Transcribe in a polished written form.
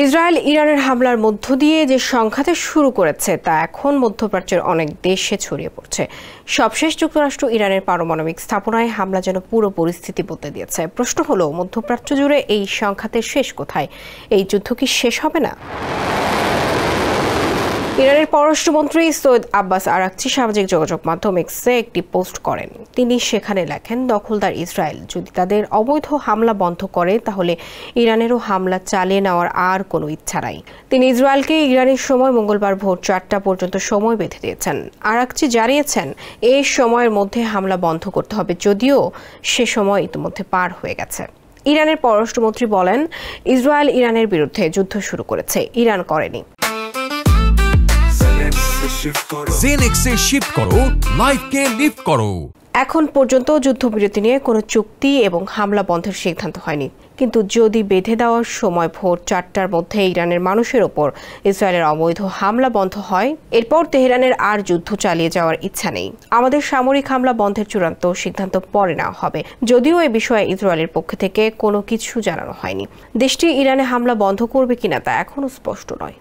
Israel ইরানের হামলার মধ্য দিয়ে যে সংঘাতে শুরু করেছে তা এখন মধ্যপ্রাচ্যের অনেক দেশে ছড়িয়ে পড়ছে। সবশেষ যুক্তরাষ্ট্র ইরানের পারমাণবিক স্থাপনায় হামলা যেন পুরো পরিস্থিতি বদলে দিয়েছে। প্রশ্ন হলো, মধ্যপ্রাচ্য জুড়ে এই সংঘাতের শেষ কোথায়? এই যুদ্ধ কি শেষ হবে না? ইরানের পররাষ্ট্রমন্ত্রী সৈয়দ আব্বাস আরাকচি সামাজিক যোগাযোগ মাধ্যম এক্সে একটি পোস্ট করেন। তিনি সেখানে লেখেন, দখলদার ইসরায়েল যদি তাদের অবৈধ হামলা বন্ধ করে তাহলে ইরানেরও হামলা চালিয়ে নেওয়ার আর কোনো ইচ্ছা নাই। তিনি ইসরায়েলকে ইরানের সময় মঙ্গলবার ভোর 4টা পর্যন্ত সময় বেঁধে দিয়েছেন। আরাকচি জানিয়েছেন, এই সময়ের মধ্যে হামলা বন্ধ করতে হবে, যদিও সে সময় ইতিমধ্যে পার হয়ে গেছে। ইরানের পররাষ্ট্রমন্ত্রী বলেন, ইসরায়েল ইরানের বিরুদ্ধে যুদ্ধ শুরু করেছে, ইরান করেনি। জেনেক্সে শিফট করো, লাইফকে লিফট করো। এখন পর্যন্ত যুদ্ধবিরতি নিয়ে কোনো চুক্তি এবং হামলা বন্ধের সিদ্ধান্ত হয়নি, কিন্তু যদি বেঁধে দেওয়ার সময় ভোর 4টার মধ্যে ইরানের মানুষের ওপর ইসরায়েলের অবৈধ হামলা বন্ধ হয়, এরপর তেহরানের আর যুদ্ধ চালিয়ে যাওয়ার ইচ্ছা নেই। আমাদের সামরিক হামলা বন্ধের চূড়ান্ত সিদ্ধান্ত পরে নেওয়া হবে, যদিও এ বিষয়ে ইসরায়েলের পক্ষ থেকে কোনো কিছু জানানো হয়নি। দেশটি ইরানে হামলা বন্ধ করবে কিনা তা এখনও স্পষ্ট নয়।